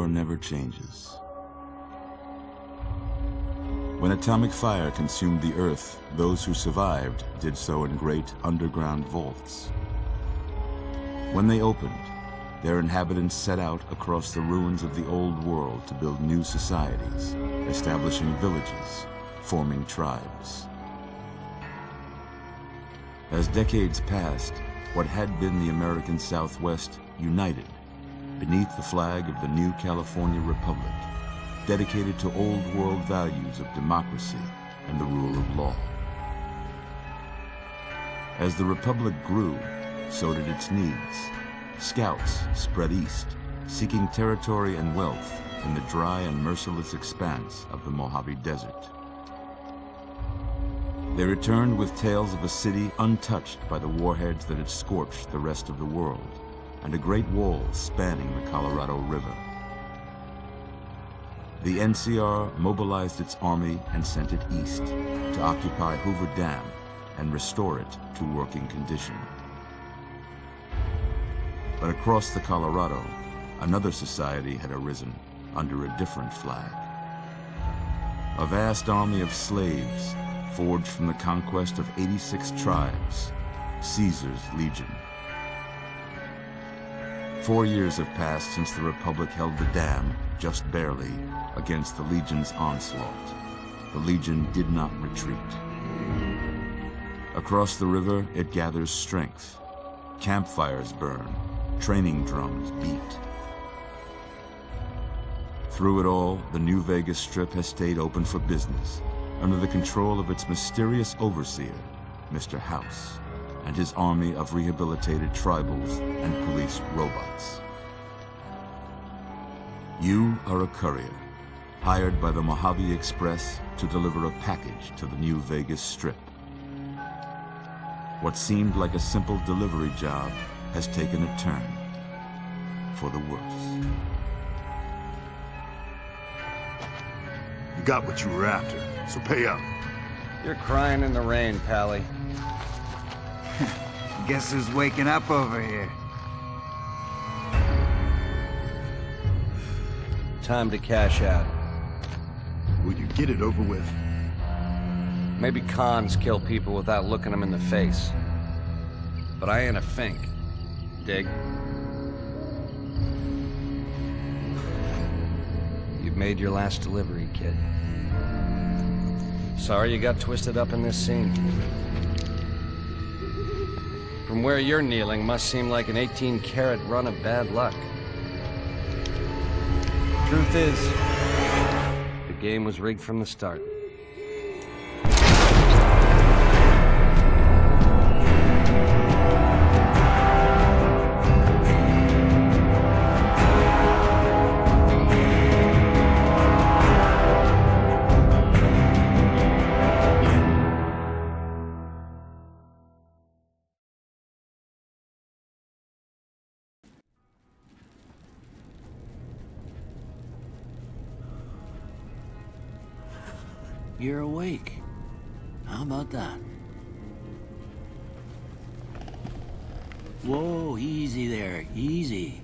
war never changes. When atomic fire consumed the earth, those who survived did so in great underground vaults. When they opened, their inhabitants set out across the ruins of the old world to build new societies, establishing villages, forming tribes. As decades passed, what had been the American Southwest united beneath the flag of the new California Republic, dedicated to old world values of democracy and the rule of law. As the Republic grew, so did its needs. Scouts spread east, seeking territory and wealth in the dry and merciless expanse of the Mojave Desert. They returned with tales of a city untouched by the warheads that had scorched the rest of the world, and a great wall spanning the Colorado River. The NCR mobilized its army and sent it east to occupy Hoover Dam and restore it to working condition. But across the Colorado, another society had arisen under a different flag. A vast army of slaves forged from the conquest of 86 tribes, Caesar's Legion. 4 years have passed since the Republic held the dam, just barely, against the Legion's onslaught. The Legion did not retreat. Across the river, it gathers strength. Campfires burn, training drums beat. Through it all, the New Vegas Strip has stayed open for business, under the control of its mysterious overseer, Mr. House, and his army of rehabilitated tribals and police robots. You are a courier, hired by the Mojave Express to deliver a package to the New Vegas Strip. What seemed like a simple delivery job has taken a turn for the worse. You got what you were after, so pay up. You're crying in the rain, Pally. Guess who's waking up over here? Time to cash out. Will you get it over with? Maybe cons kill people without looking them in the face. But I ain't a fink. Dig? You've made your last delivery, kid. Sorry you got twisted up in this scene. From where you're kneeling must seem like an 18-carat run of bad luck. Truth is, the game was rigged from the start. You're awake. How about that? Whoa, easy there, easy.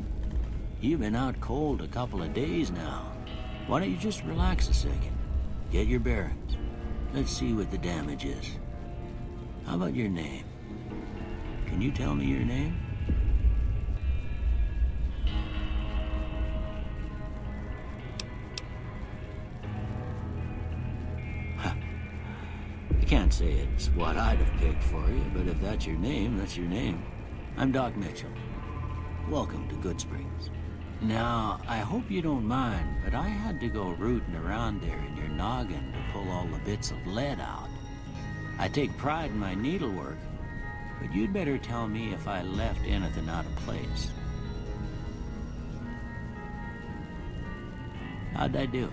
You've been out cold a couple of days now. Why don't you just relax a second? Get your bearings. Let's see what the damage is. How about your name? Can you tell me your name? I can't say it's what I'd have picked for you, but if that's your name, that's your name. I'm Doc Mitchell. Welcome to Goodsprings. Now, I hope you don't mind, but I had to go rooting around there in your noggin to pull all the bits of lead out. I take pride in my needlework, but you'd better tell me if I left anything out of place. How'd I do?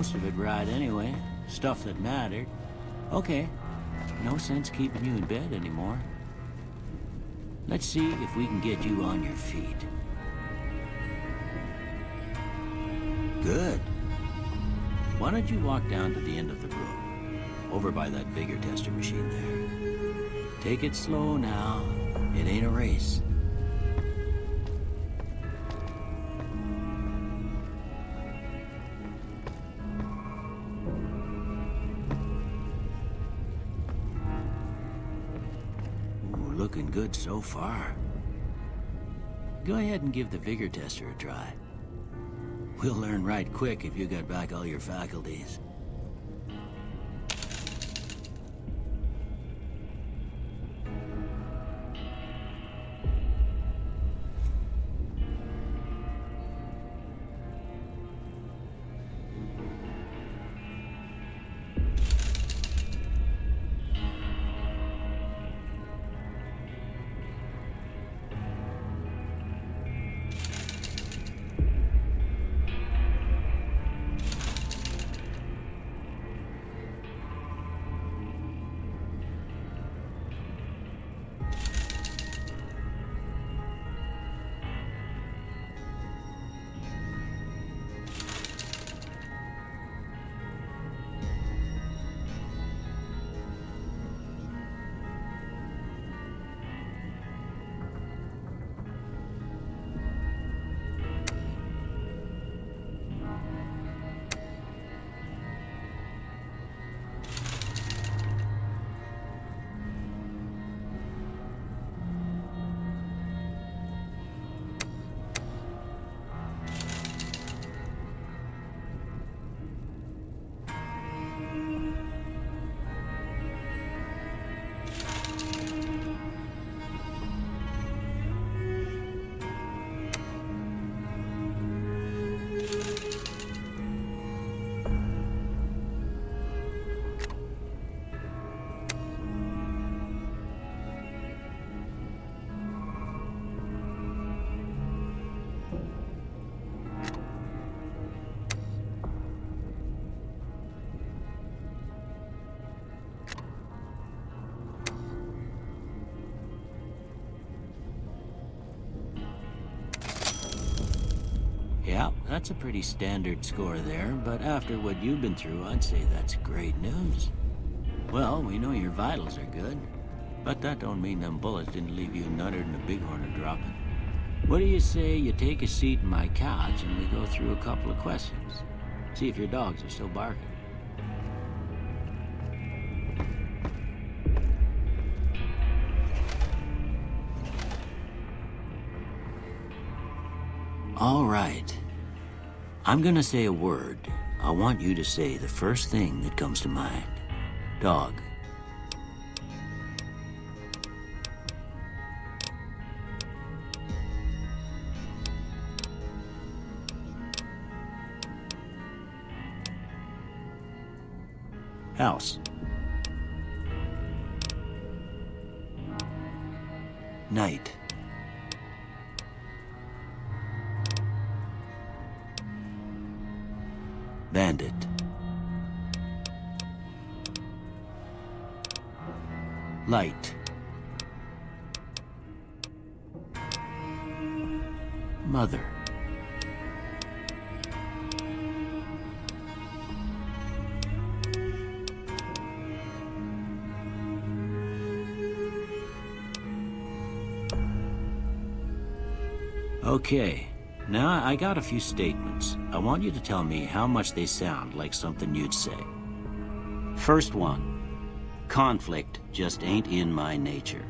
most of it right anyway. Stuff that mattered. Okay, no sense keeping you in bed anymore. Let's see if we can get you on your feet. Good. Why don't you walk down to the end of the room, over by that vigor tester machine there. Take it slow now. It ain't a race. Ooh, looking good so far. Go ahead and give the vigor tester a try. We'll learn right quick if you got back all your faculties. Yeah, that's a pretty standard score there, but after what you've been through, I'd say that's great news. Well, we know your vitals are good, but that don't mean them bullets didn't leave you nuttered and a bighorn dropping. What do you say you take a seat in my couch and we go through a couple of questions? See if your dogs are still barking. All right. I'm gonna say a word. I want you to say the first thing that comes to mind. Dog. House. Night. Bandit. Light. Mother. Okay. Now, I got a few statements. I want you to tell me how much they sound like something you'd say. First one. Conflict just ain't in my nature.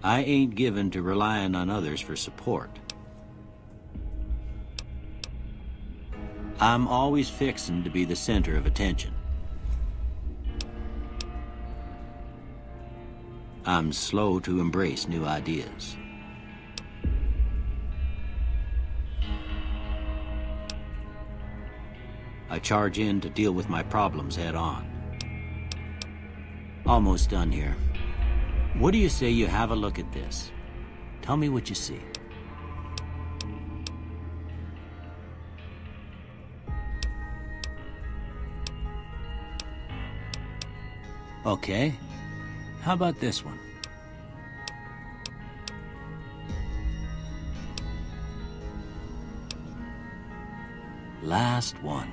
I ain't given to relying on others for support. I'm always fixin' to be the center of attention. I'm slow to embrace new ideas. I charge in to deal with my problems head on. Almost done here. What do you say you have a look at this? Tell me what you see. Okay. How about this one? Last one.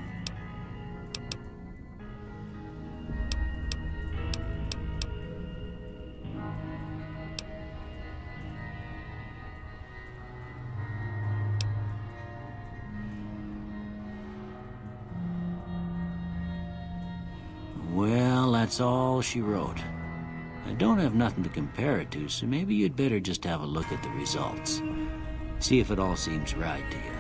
Well, that's all she wrote. I don't have nothing to compare it to, so maybe you'd better just have a look at the results. See if it all seems right to you.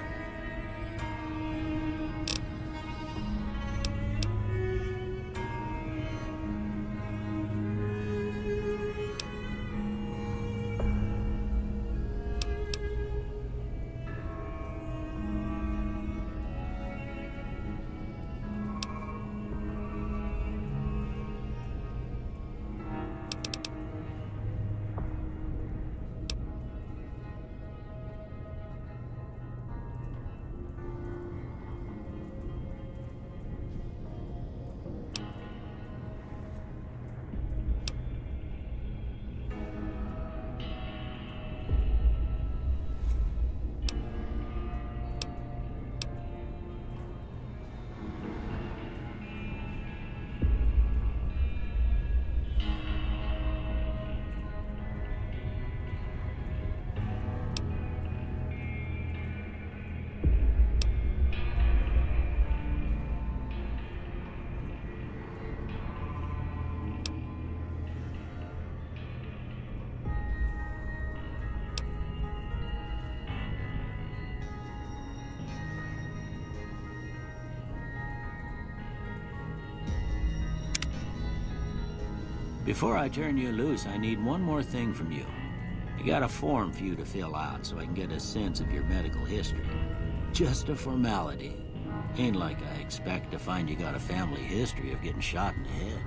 Before I turn you loose, I need one more thing from you. I got a form for you to fill out so I can get a sense of your medical history. Just a formality. Ain't like I expect to find you got a family history of getting shot in the head.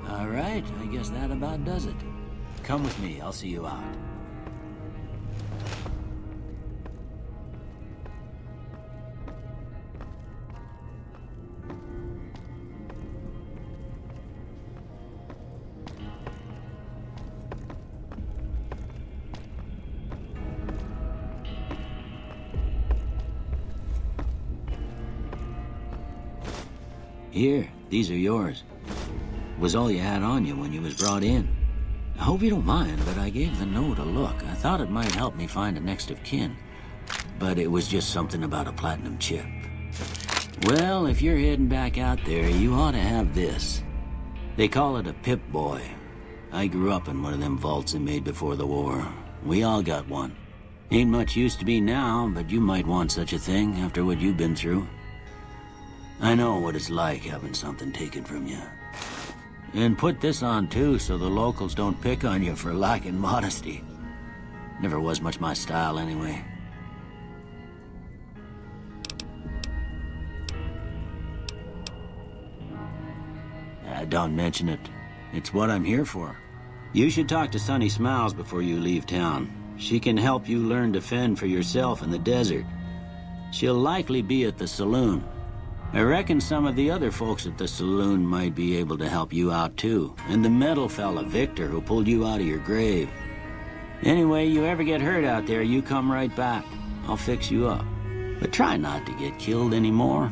All right, I guess that about does it. Come with me, I'll see you out. Here, these are yours. Was all you had on you when you was brought in. I hope you don't mind, but I gave the note a look. I thought it might help me find a next of kin. But it was just something about a platinum chip. Well, if you're heading back out there, you ought to have this. They call it a Pip-Boy. I grew up in one of them vaults they made before the war. We all got one. Ain't much use to me now, but you might want such a thing after what you've been through. I know what it's like having something taken from you. And put this on too, so the locals don't pick on you for lacking modesty. Never was much my style anyway. Don't mention it. It's what I'm here for. You should talk to Sunny Smiles before you leave town. She can help you learn to fend for yourself in the desert. She'll likely be at the saloon. I reckon some of the other folks at the saloon might be able to help you out too. And the metal fella, Victor, who pulled you out of your grave. Anyway, you ever get hurt out there, you come right back. I'll fix you up. But try not to get killed anymore.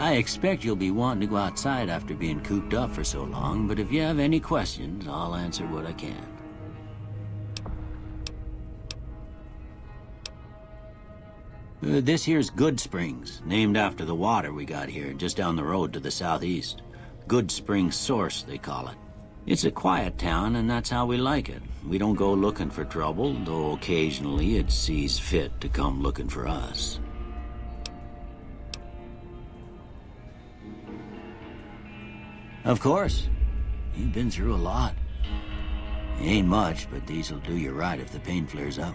I expect you'll be wanting to go outside after being cooped up for so long, but if you have any questions, I'll answer what I can. This here's Goodsprings, named after the water we got here, just down the road to the southeast. Goodsprings Source, they call it. It's a quiet town, and that's how we like it. We don't go looking for trouble, though occasionally it sees fit to come looking for us. Of course. You've been through a lot. Ain't much, but these'll do you right if the pain flares up.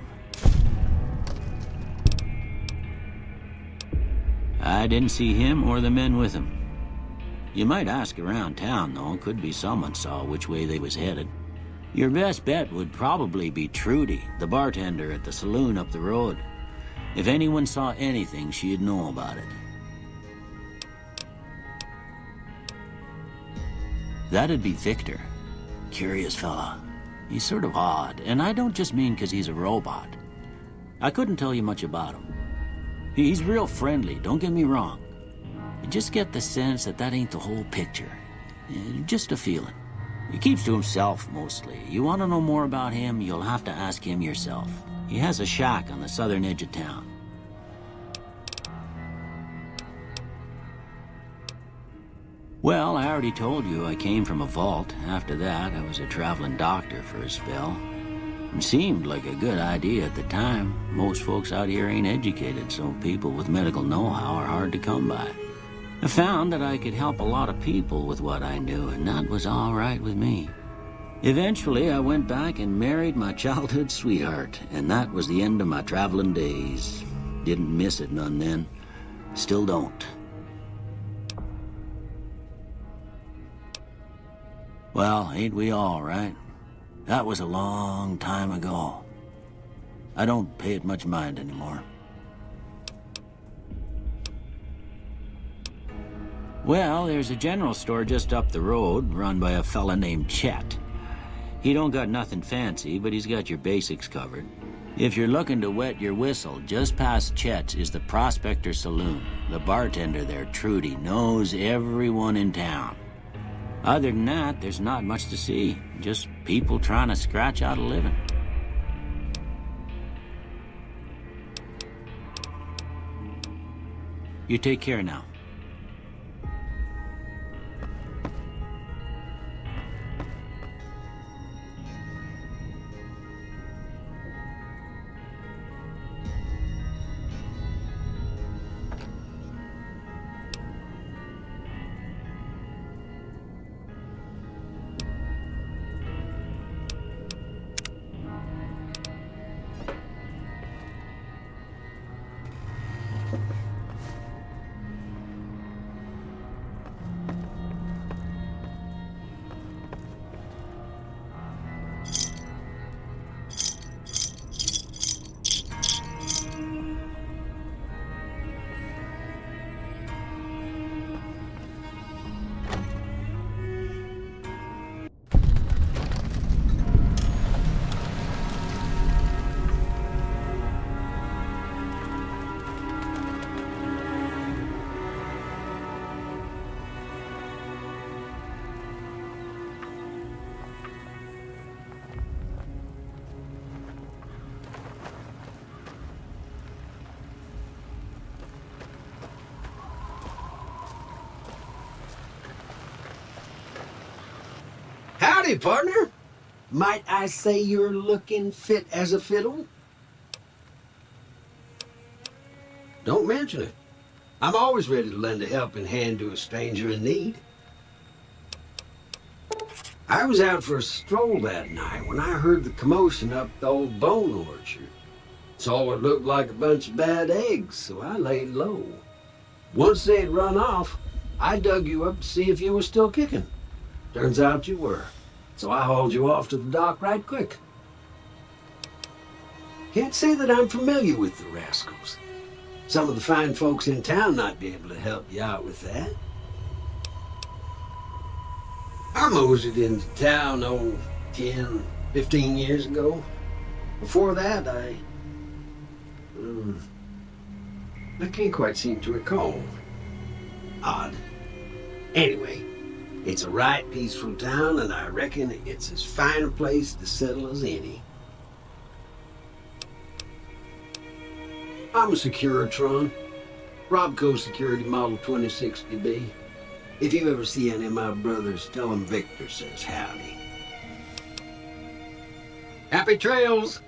I didn't see him or the men with him. You might ask around town, though. Could be someone saw which way they was headed. Your best bet would probably be Trudy, the bartender at the saloon up the road. If anyone saw anything, she'd know about it. That'd be Victor. Curious fella. He's sort of odd, and I don't just mean 'cause he's a robot. I couldn't tell you much about him. He's real friendly, don't get me wrong. You just get the sense that that ain't the whole picture. Just a feeling. He keeps to himself, mostly. You want to know more about him, you'll have to ask him yourself. He has a shack on the southern edge of town. Well, I already told you I came from a vault. After that, I was a traveling doctor for a spell. It seemed like a good idea at the time. Most folks out here ain't educated, so people with medical know-how are hard to come by. I found that I could help a lot of people with what I knew, and that was all right with me. Eventually, I went back and married my childhood sweetheart, and that was the end of my traveling days. Didn't miss it none then. Still don't. Well, ain't we all, right? That was a long time ago. I don't pay it much mind anymore. Well, there's a general store just up the road, run by a fella named Chet. He don't got nothing fancy, but he's got your basics covered. If you're looking to wet your whistle, just past Chet's is the Prospector Saloon. The bartender there, Trudy, knows everyone in town. Other than that, there's not much to see. Just people trying to scratch out a living. You take care now. Howdy, partner. Might I say you're looking fit as a fiddle? Don't mention it. I'm always ready to lend a helping hand to a stranger in need. I was out for a stroll that night when I heard the commotion up the old bone orchard. Saw what looked like a bunch of bad eggs, so I laid low. Once they had run off, I dug you up to see if you were still kicking. Turns out you were. So I hauled you off to the dock right quick. Can't say that I'm familiar with the rascals. Some of the fine folks in town might be able to help you out with that. I moseyed into town, 10, 15 years ago. Before that, I can't quite seem to recall. Odd. Anyway, it's a right peaceful town, and I reckon it's as fine a place to settle as any. I'm a Securitron. Robco Security Model 2060B. If you ever see any of my brothers, tell them Victor says howdy. Happy trails!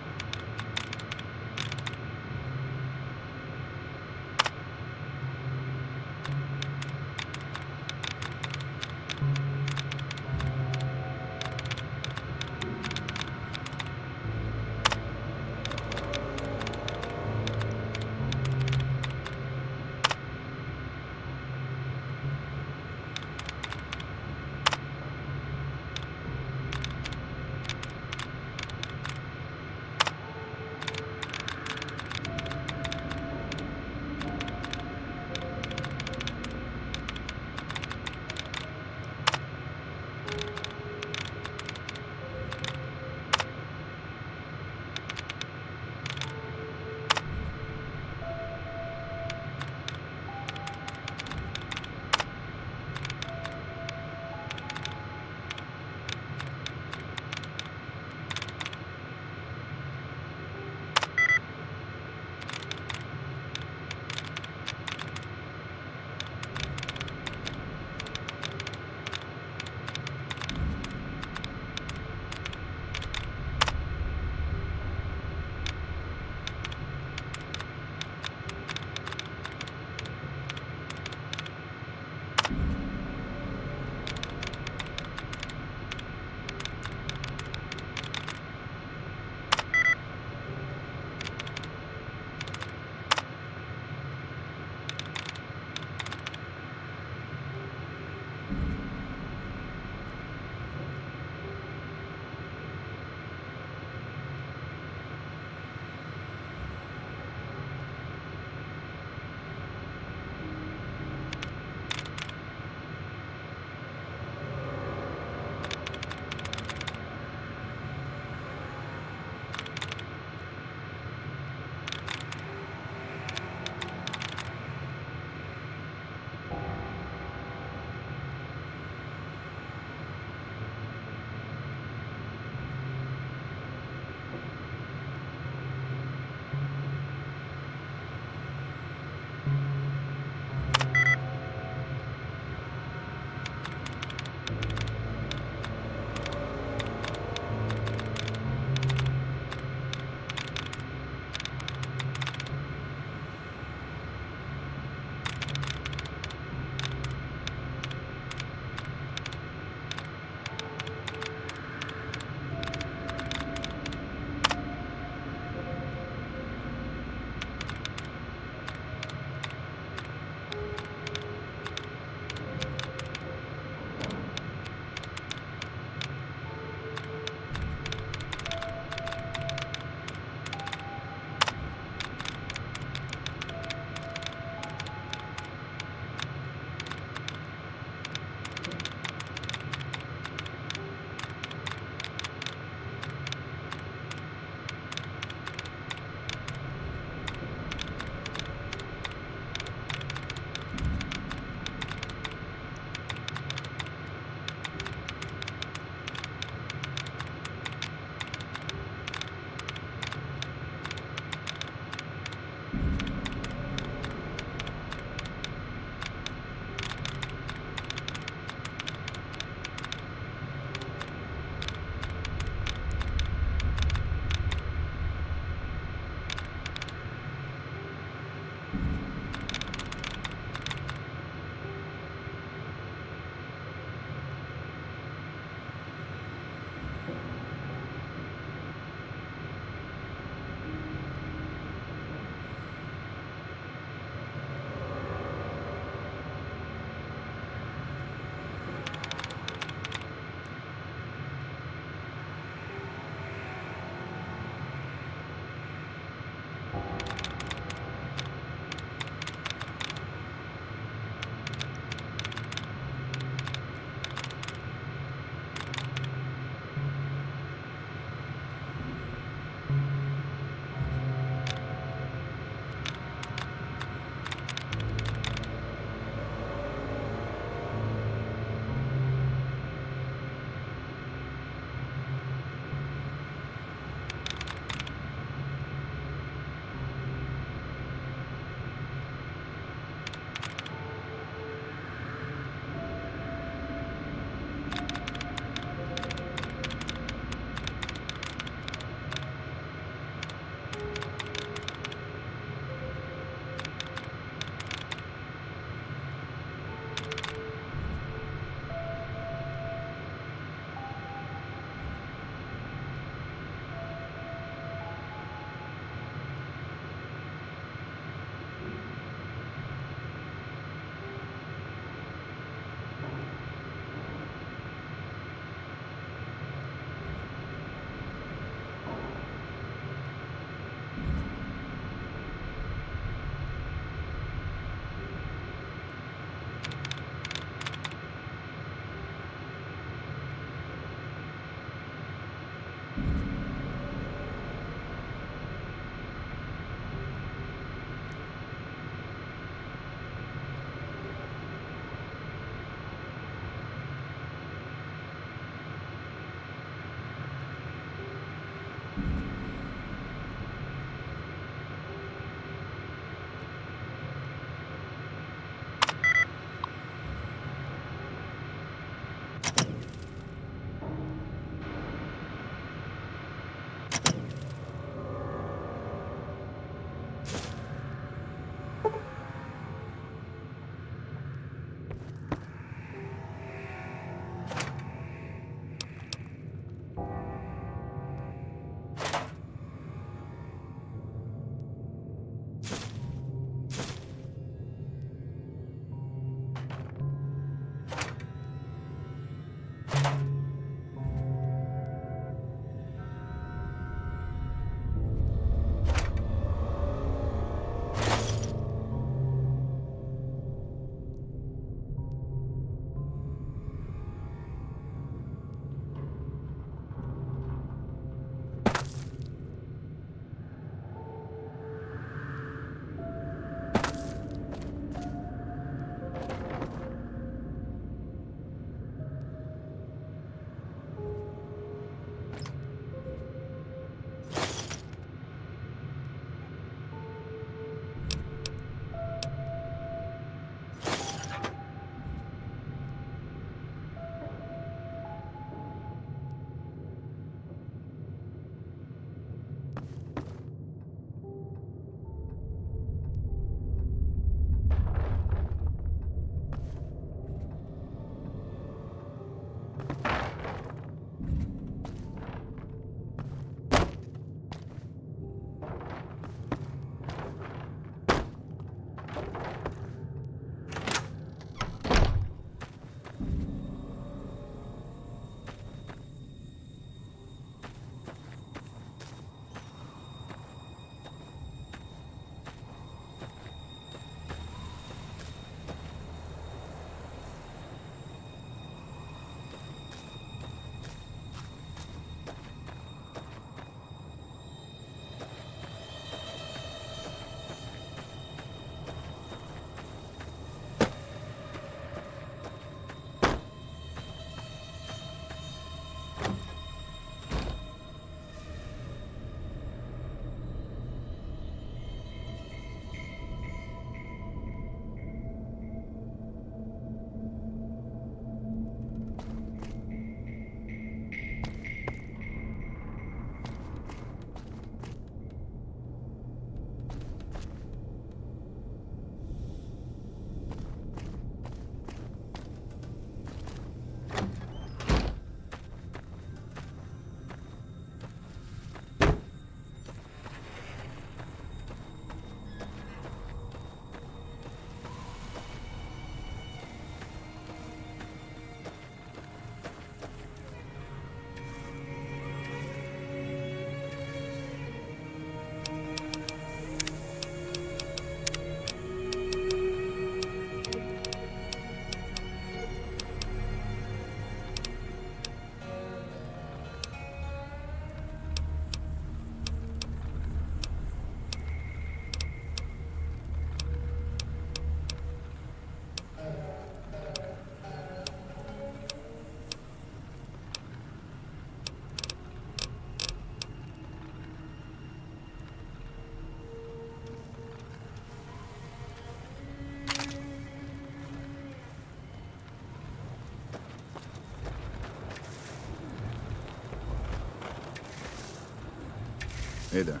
Hey there.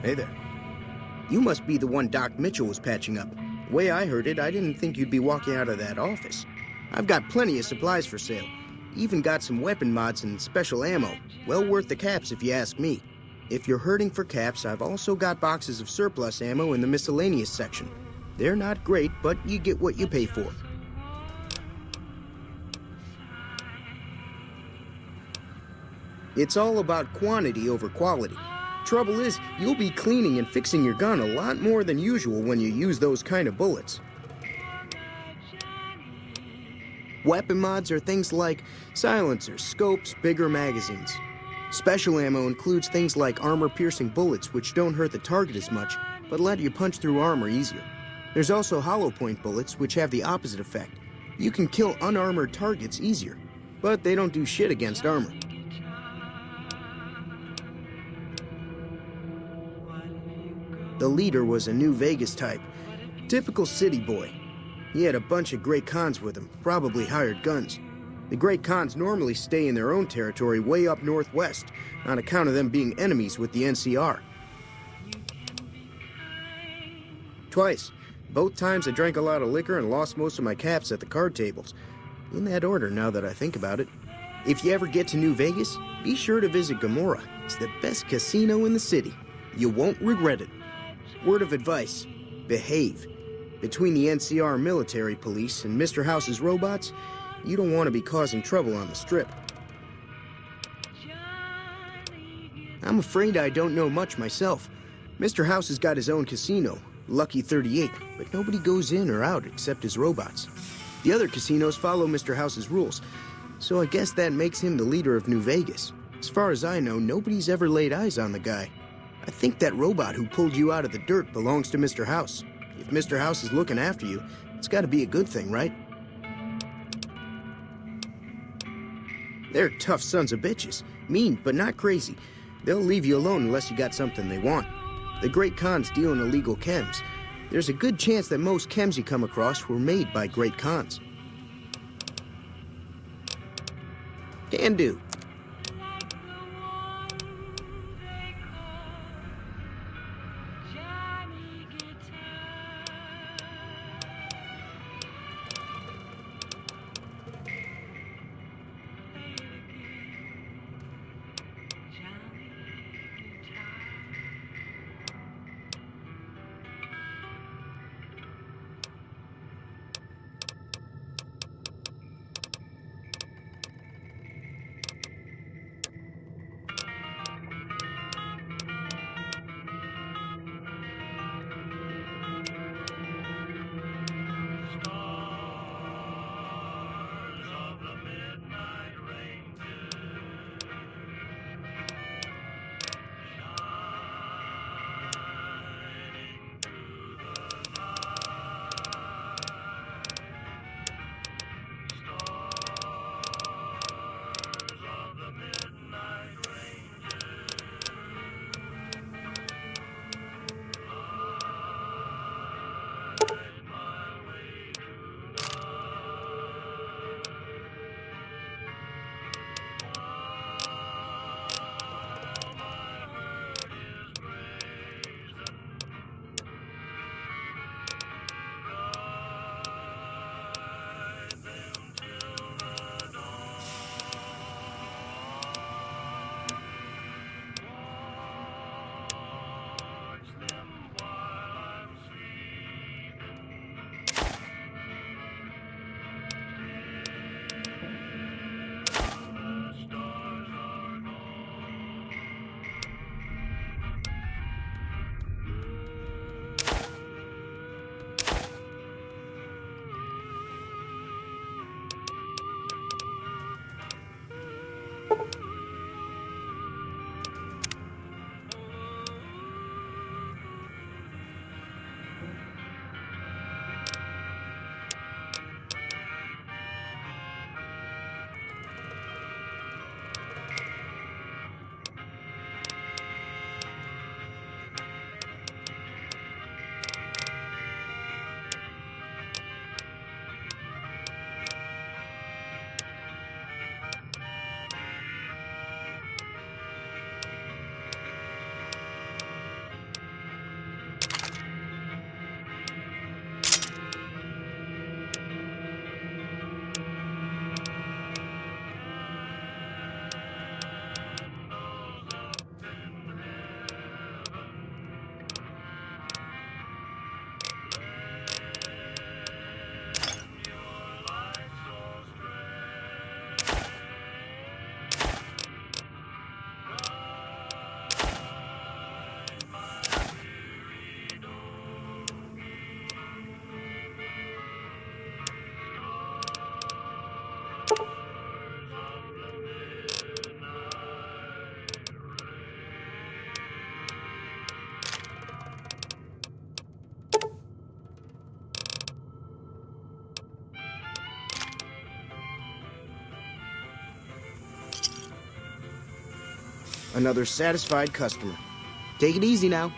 Hey there. You must be the one Doc Mitchell was patching up. The way I heard it, I didn't think you'd be walking out of that office. I've got plenty of supplies for sale. Even got some weapon mods and special ammo. Well worth the caps if you ask me. If you're hurting for caps, I've also got boxes of surplus ammo in the miscellaneous section. They're not great, but you get what you pay for. It's all about quantity over quality. Trouble is, you'll be cleaning and fixing your gun a lot more than usual when you use those kind of bullets. Weapon mods are things like silencers, scopes, bigger magazines. Special ammo includes things like armor-piercing bullets, which don't hurt the target as much, but let you punch through armor easier. There's also hollow point bullets, which have the opposite effect. You can kill unarmored targets easier, but they don't do shit against armor. The leader was a New Vegas type. Typical city boy. He had a bunch of Great Khans with him, probably hired guns. The Great Khans normally stay in their own territory way up northwest, on account of them being enemies with the NCR. Twice. Both times I drank a lot of liquor and lost most of my caps at the card tables. In that order, now that I think about it. If you ever get to New Vegas, be sure to visit Gomorrah. It's the best casino in the city. You won't regret it. Word of advice, behave. Between the NCR military police and Mr. House's robots, you don't want to be causing trouble on the strip. I'm afraid I don't know much myself. Mr. House has got his own casino, Lucky 38, but nobody goes in or out except his robots. The other casinos follow Mr. House's rules, so I guess that makes him the leader of New Vegas. As far as I know, nobody's ever laid eyes on the guy. I think that robot who pulled you out of the dirt belongs to Mr. House. If Mr. House is looking after you, it's gotta be a good thing, right? They're tough sons of bitches. Mean, but not crazy. They'll leave you alone unless you got something they want. The great cons deal in illegal chems. There's a good chance that most chems you come across were made by great cons. Can do. Another satisfied customer. Take it easy now.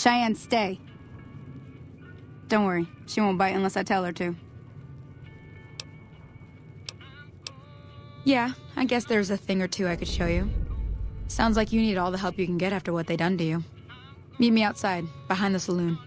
Cheyenne, stay. Don't worry, she won't bite unless I tell her to. Yeah, I guess there's a thing or two I could show you. Sounds like you need all the help you can get after what they done to you. Meet me outside, behind the saloon.